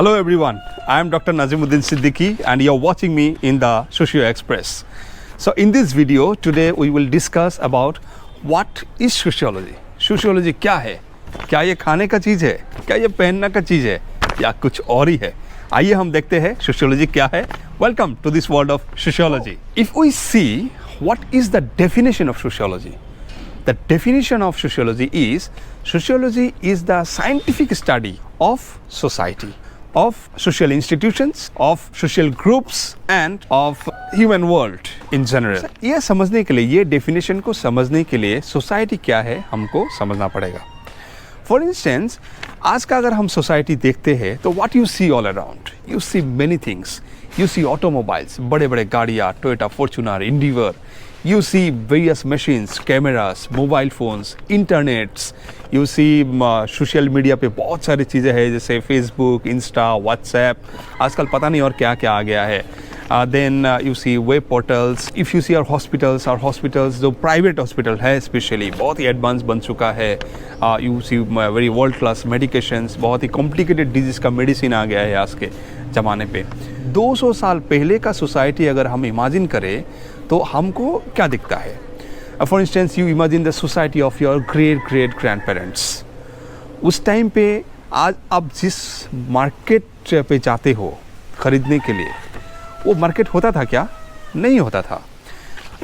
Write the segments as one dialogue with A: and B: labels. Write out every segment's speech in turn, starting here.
A: Hello everyone, I am Dr. Nazimuddin Siddiqui and you are watching me in the Socio Express. So in this video today we will discuss about what is sociology. Sociology क्या है? क्या ये खाने का चीज़ है? क्या ये पहनने का चीज़ है? या कुछ और ही है? आइए हम देखते हैं sociology क्या है. Welcome to this world of sociology. If we see what is the definition of sociology, the definition of sociology is the scientific study of society, of social institutions, of social groups and of human world in general. ये समझने के लिए, ये definition को समझने के लिए society क्या है हमको समझना पड़ेगा. For instance, आज का अगर हम society देखते हैं तो what you see all around? You see many things. You see automobiles, बड़े बड़े गाड़ियाँ, Toyota, Fortuner, Endeavour. You see various machines, cameras, mobile phones, internets. You see social media पे बहुत सारी चीज़ें हैं जैसे Facebook, Insta, WhatsApp. आजकल पता नहीं और क्या क्या आ गया है. Then you see web portals. If you see our hospitals जो private hospital है especially बहुत ही advanced बन चुका है. You see very world class medications. बहुत ही complicated disease का medicine आ गया है आज के ज़माने पे. 200 साल पहले का सोसाइटी अगर हम इमेजिन करें तो हमको क्या दिखता है. For instance you imagine the society of your great grand parents. उस टाइम पे आज आप जिस मार्केट पे जाते हो ख़रीदने के लिए, वो मार्केट होता था क्या? नहीं होता था.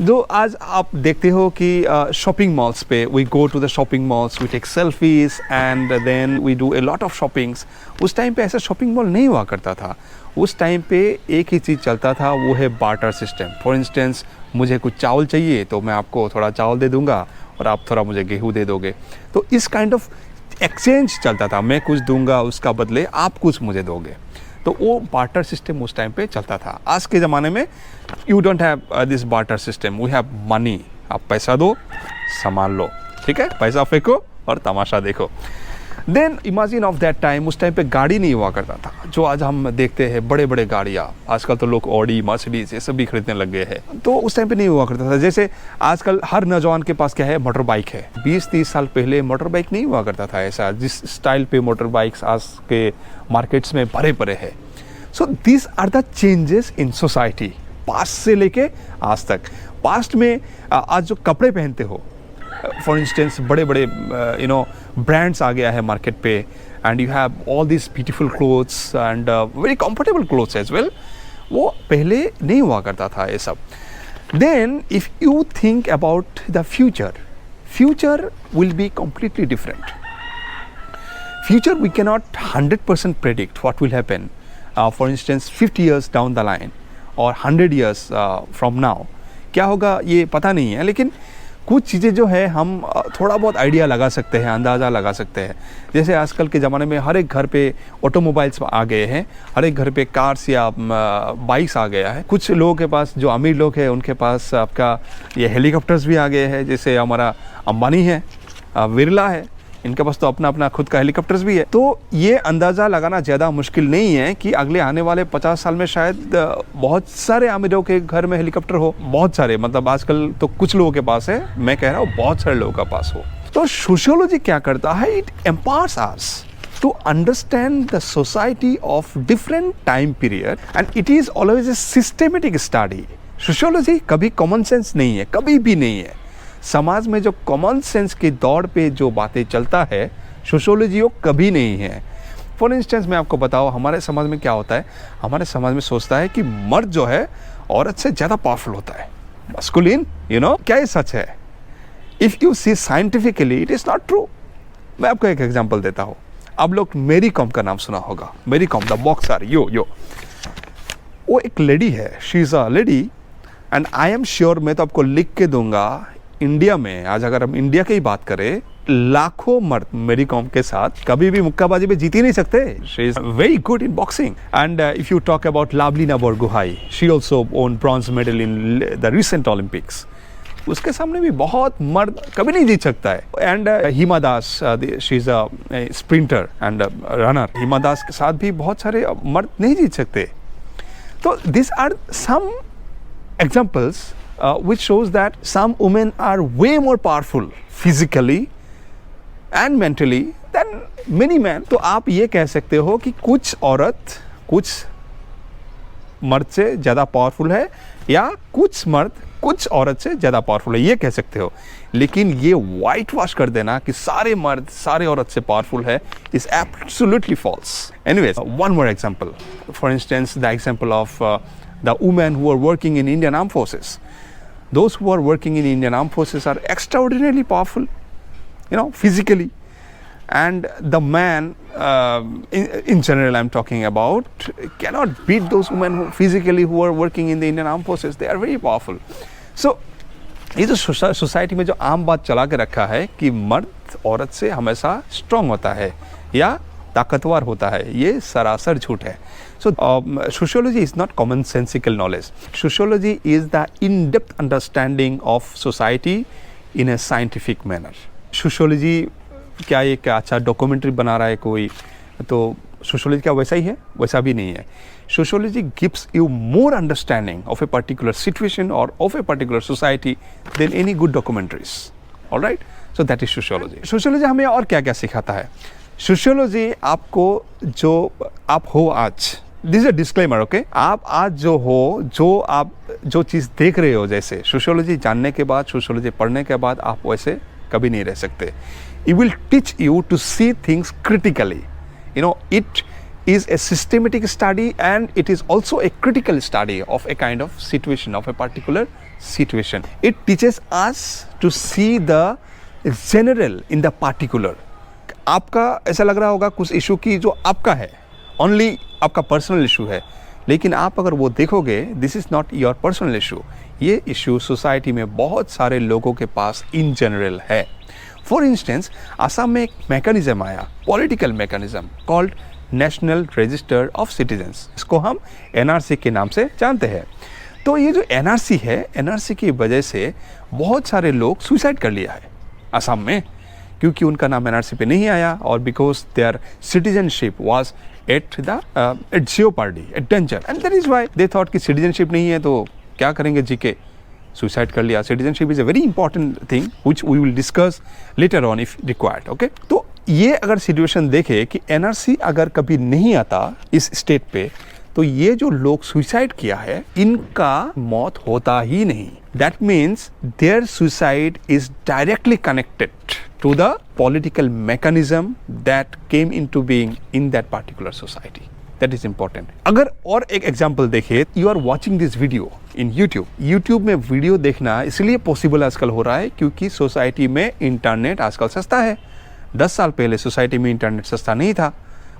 A: जो आज आप देखते हो कि शॉपिंग मॉल्स पे we go to the shopping malls, we take selfies and then we do a lot of shoppings. उस टाइम पे ऐसा शॉपिंग मॉल नहीं हुआ करता था. उस टाइम पे एक ही चीज़ चलता था, वो है बार्टर सिस्टम. फॉर इंस्टेंस मुझे कुछ चावल चाहिए तो मैं आपको थोड़ा चावल दे दूंगा और आप थोड़ा मुझे गेहूँ दे दोगे. तो इस काइंड ऑफ एक्सचेंज चलता था. मैं कुछ दूंगा, उसका बदले आप कुछ मुझे दोगे. तो वो बार्टर सिस्टम उस टाइम पे चलता था. आज के ज़माने में you don't have this barter system. We have money. आप पैसा दो, सामान लो. ठीक है, पैसा फेंको और तमाशा देखो. Then imagine of that time, उस टाइम पे गाड़ी नहीं हुआ करता था जो आज हम देखते हैं बड़े बड़े गाड़ियाँ. आजकल तो लोग ऑडी, मर्सिडीज ये सब भी खरीदने लग गए हैं. तो उस टाइम पे नहीं हुआ करता था. जैसे आजकल हर नौजवान के पास क्या है, मोटर बाइक है. 20-30 साल पहले मोटर बाइक नहीं हुआ करता था ऐसा जिस स्टाइल पे मोटर बाइक्स आज के मार्केट्स में भरे पड़े हैं. So this are the changes in society past से लेके आज तक. पास्ट में आज जो कपड़े पहनते हो, फॉर इंस्टेंस बड़े बड़े ब्रांड्स आ गया है मार्केट पे and you have all this beautiful clothes and very comfortable clothes as well. वो पहले नहीं हुआ करता था ये सब. Then if you think about the future will be completely different. Future we cannot 100% predict what will happen. For instance 50 years down the line or 100 years from now क्या होगा ये पता नहीं है. लेकिन कुछ चीज़ें जो है हम थोड़ा बहुत आइडिया लगा सकते हैं, अंदाज़ा लगा सकते हैं. जैसे आजकल के ज़माने में हर एक घर पे ऑटोमोबाइल्स आ गए हैं, हर एक घर पे कार्स या बाइक्स आ गया है. कुछ लोगों के पास, जो अमीर लोग हैं उनके पास आपका ये हेलीकॉप्टर्स भी आ गए हैं. जैसे हमारा अंबानी है, बिरला है, इनके पास तो अपना खुद का हेलीकॉप्टर्स भी है. तो ये अंदाज़ा लगाना ज़्यादा मुश्किल नहीं है कि अगले आने वाले 50 साल में शायद बहुत सारे अमीरों के घर में हेलीकॉप्टर हो. बहुत सारे, मतलब आजकल तो कुछ लोगों के पास है, मैं कह रहा हूँ बहुत सारे लोगों के पास हो. तो सोशियोलॉजी क्या करता है, it empowers us to understand the society of different time period and it is always a systematic study. Sociology कभी कॉमन सेंस नहीं है, कभी भी नहीं है. समाज में जो कॉमन सेंस की दौड़ पे जो बातें चलता है, सोशियोलॉजी वो कभी नहीं है. फॉर इंस्टेंस मैं आपको बताऊँ, हमारे समाज में क्या होता है. हमारे समाज में सोचता है कि मर्द जो है औरत से ज़्यादा पावरफुल होता है, मस्कुलिन. क्या ये सच है? If you see scientifically it is not true. मैं आपको एक एग्जांपल देता हूँ. आप लोग मेरी कॉम का नाम सुना होगा. मेरी कॉम द बॉक्सर, यो वो एक लेडी है. She is a lady and I am sure, मैं तो आपको लिख के दूंगा, इंडिया में आज अगर हम इंडिया की ही बात करें, लाखों मर्द मेरी कॉम के साथ कभी भी मुक्काबाजी में जीत ही नहीं सकते. She is very good in boxing. And if you talk about Lovlina Borgohain, she also won bronze medal in the recent Olympics. उसके सामने भी बहुत मर्द कभी नहीं जीत सकता है. And Hima Das, she is a sprinter and runner. Hima Das के साथ भी बहुत सारे मर्द नहीं जीत सकते. तो this are some examples which shows that some women are way more powerful physically and mentally than many man. तो आप ये कह सकते हो कि कुछ औरत कुछ मर्द से ज़्यादा पावरफुल है या कुछ मर्द कुछ औरत से ज़्यादा पावरफुल है, ये कह सकते हो। लेकिन ये वाइट वॉश कर देना कि सारे मर्द सारे औरत से पावरफुल है is absolutely false. Anyways, one more example, for instance the example of the women who are working in Indian arm forces. Those who are working in Indian Armed Forces are extraordinarily powerful, you know, physically. And the man, in general I'm talking about, cannot beat those women who are working in the Indian Armed Forces. They are very powerful. So, ये जो society में जो आम बात चला के रखा है कि मर्द औरत से हमेशा स्ट्रांग होता है या ताकतवर होता है, ये सरासर झूठ है। So, sociology is not commonsensical knowledge. Sociology is the in-depth understanding of society in a scientific manner. Sociology क्या एक अच्छा डॉक्यूमेंट्री बना रहा है कोई, तो sociology क्या वैसा ही है? वैसा भी नहीं है। Sociology gives you more understanding of a particular situation or of a particular society than any good documentaries. All right? So that is sociology. Sociology हमें और क्या क्या सिखाता है? Sociology आपको जो आप हो आज, this is a disclaimer, okay, आप आज जो हो, जो आप जो चीज़ देख रहे हो, जैसे सोशियोलॉजी जानने के बाद, सोशियोलॉजी पढ़ने के बाद आप वैसे कभी नहीं रह सकते। It will teach you to see things critically, you know, it is a systematic study and it is also a critical study of a kind of situation, of a particular situation. It teaches us to see the general in the particular. आपका ऐसा लग रहा होगा कुछ issue की जो आपका है, ओनली आपका पर्सनल इशू है, लेकिन आप अगर वो देखोगे, this is not your personal issue, ये इशू सोसाइटी में बहुत सारे लोगों के पास इन जनरल है। फॉर इंस्टेंस, आसाम में एक मैकेनिज्म आया, political mechanism called national register of citizens, इसको हम एनआरसी के नाम से जानते हैं। तो ये जो एनआरसी है, एनआरसी की वजह से बहुत सारे लोग सुसाइड कर लिया है आसाम में, क्योंकि उनका नाम एनआरसी पे नहीं आया और because their citizenship was at jeopardy, at danger, and that is why they thought कि सिटीजनशिप नहीं है तो क्या करेंगे जी के, सुसाइड कर लिया। Citizenship is a very important thing which we will discuss later on if required, okay. तो ये अगर सिचुएशन देखे कि एनआरसी अगर कभी नहीं आता इस स्टेट पे, तो ये जो लोग सुसाइड किया है, इनका मौत होता ही नहीं। That means their suicide is directly connected to the political mechanism that came into being in that particular society. That is important. अगर और एक एग्जाम्पल देखें, you are watching this video in YouTube. YouTube में video देखना इसलिए possible आजकल हो रहा है क्योंकि सोसाइटी में इंटरनेट आजकल सस्ता है। 10 साल पहले सोसाइटी में इंटरनेट सस्ता नहीं था,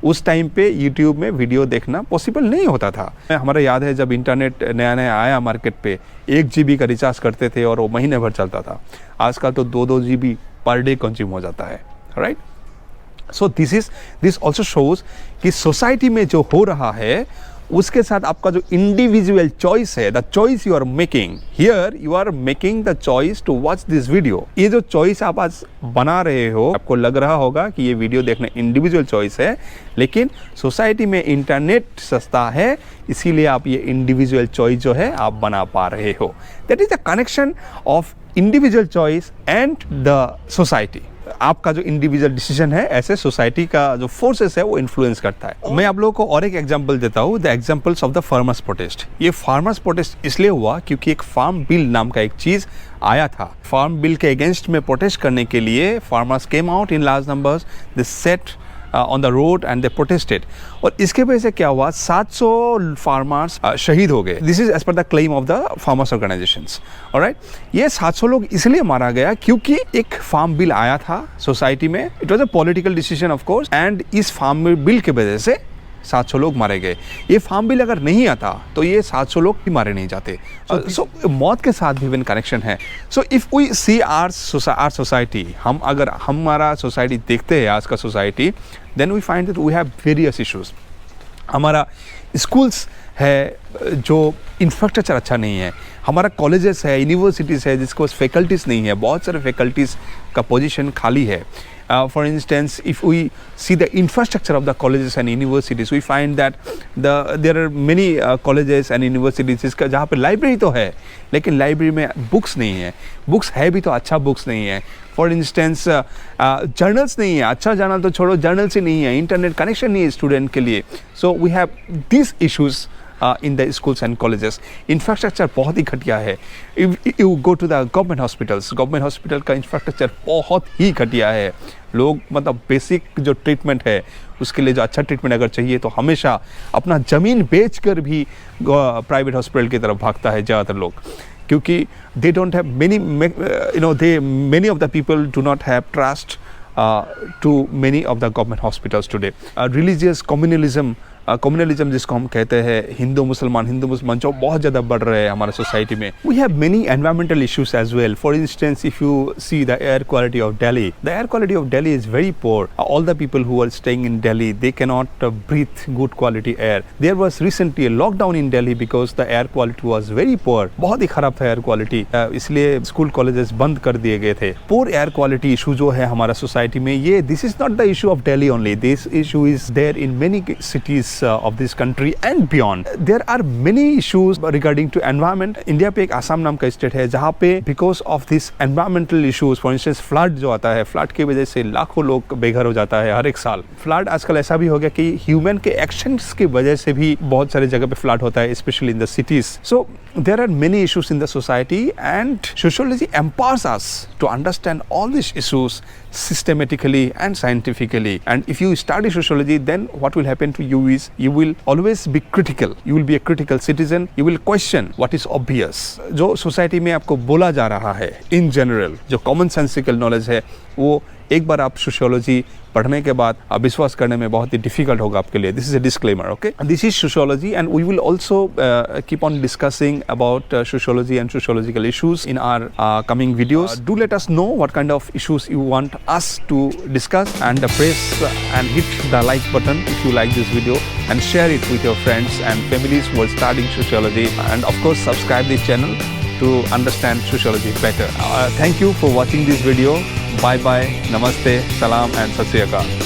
A: उस टाइम पे YouTube में वीडियो देखना पॉसिबल नहीं होता था। हमारा याद है जब इंटरनेट नया नया आया मार्केट पे, 1 GB का रिचार्ज करते थे और वो महीने भर चलता था। आजकल तो 2-2 GB पर डे कंज्यूम हो जाता है, right. So this also shows कि सोसाइटी में जो हो रहा है उसके साथ आपका जो इंडिविजुअल चॉइस है, the choice you are making here, you are making the choice to watch this video. ये जो चॉइस आप आज बना रहे हो, आपको लग रहा होगा कि ये वीडियो देखना इंडिविजुअल चॉइस है, लेकिन सोसाइटी में इंटरनेट सस्ता है, इसीलिए आप ये इंडिविजुअल चॉइस जो है आप बना पा रहे हो। That is the connection of individual choice and the society. आपका जो इंडिविजुअल डिसीजन है, ऐसे सोसाइटी का जो फोर्सेस है वो इन्फ्लुएंस करता है। मैं आप लोगों को और एक एग्जांपल देता हूँ, the examples of the farmers protest. ये फार्मर्स प्रोटेस्ट इसलिए हुआ क्योंकि एक फार्म बिल नाम का एक चीज़ आया था। फार्म बिल के अगेंस्ट में प्रोटेस्ट करने के लिए farmers came out in large numbers, they sat on the road and they protested. और इसके वजह से क्या हुआ, 700 फार्मर्स शहीद हो गए। This is as per the claim of the farmers organisations, alright. ये 700 लोग इसलिए मारा गया क्योंकि एक फार्म बिल आया था सोसाइटी में। It was a political decision of course, and इस फार्म बिल के वजह से 700 लोग मारे गए। ये फार्म बिल अगर नहीं आता तो ये 700 लोग भी मारे नहीं जाते। सो मौत के साथ भी कनेक्शन है। So if we see our society, हम अगर हमारा सोसाइटी देखते हैं आज का society, then we find that we have various issues. हमारा स्कूल्स है जो इंफ्रास्ट्रक्चर अच्छा नहीं है, हमारा कॉलेजेस है, यूनिवर्सिटीज़ है जिसके पास फैकल्टीज़ नहीं है, बहुत सारे फैकल्टीज़ का पोजीशन खाली है. For instance, if we see the infrastructure of the colleges and universities, we find that there are many colleges and universities जिसका जहाँ पे लाइब्रेरी तो है लेकिन लाइब्रेरी में बुक्स नहीं है. बुक्स है भी तो अच्छा बुक्स नहीं है. फॉर इंस्टेंस जर्नल्स नहीं है. अच्छा जर्नल तो छोड़ो, जर्नल्स ही नहीं है. इंटरनेट कनेक्शन नहीं है स्टूडेंट के लिए. So we have this issues in the schools and colleges. Infrastructure बहुत ही घटिया है. If you go to the government hospitals, government hospital का infrastructure बहुत ही घटिया है. लोग मतलब बेसिक जो ट्रीटमेंट है उसके लिए जो अच्छा ट्रीटमेंट अगर चाहिए तो हमेशा अपना ज़मीन बेचकर भी प्राइवेट हॉस्पिटल की तरफ भागता है ज़्यादातर लोग, क्योंकि they don't have many of the people do not have trust to many of the government hospitals today. Religious communalism जिसको हम कहते हैं, हिंदू मुसलमान जो बहुत ज़्यादा बढ़ रहे हैं हमारे सोसाइटी में. We have many environmental issues as well. For instance, if you see the air quality of Delhi, the air quality of Delhi is very poor. All the people who are staying in Delhi, they cannot breathe good quality air. There was recently a lockdown in Delhi because the air quality was very poor. बहुत ही ख़राब था air quality. इसलिए school colleges बंद कर दिए गए थे. Poor air quality issue जो है हमारा सोसाइटी में, ये this is not the issue of Delhi only. This issue is there in many cities of this country and beyond. There are many issues regarding to environment. India पे एक आसाम नाम का state है जहाँ पे because of this environmental issues, for instance flood जो आता है, फ्लड की वजह से लाखों लोग बेघर हो जाता है हर एक साल. फ्लड आजकल ऐसा भी हो गया कि ह्यूमन के एक्शंस की वजह से भी बहुत सारी जगह पे फ्लड होता है, specially in the cities. So there are many issues in the society and sociology empowers us to understand all these issues systematically and scientifically. And if you study sociology, then what will happen to you is you will always be critical. You will be a critical citizen. You will question what is obvious. जो society में आपको बोला जा रहा है in general, जो common sensical knowledge है, वो एक बार आप सोशियोलॉजी पढ़ने के बाद आप विश्वास करने में बहुत ही डिफिकल्ट होगा आपके लिए. This is a disclaimer. Okay, this is sociology and we will also keep on discussing about sociology and sociological issues in our coming videos. Do let us know what kind of issues you want us to discuss and press and hit the like button if you like this video and share it with your friends and families who are studying sociology, and of course subscribe the channel to understand sociology better. Thank you for watching this video. Bye bye, namaste, salam and sat sri akal.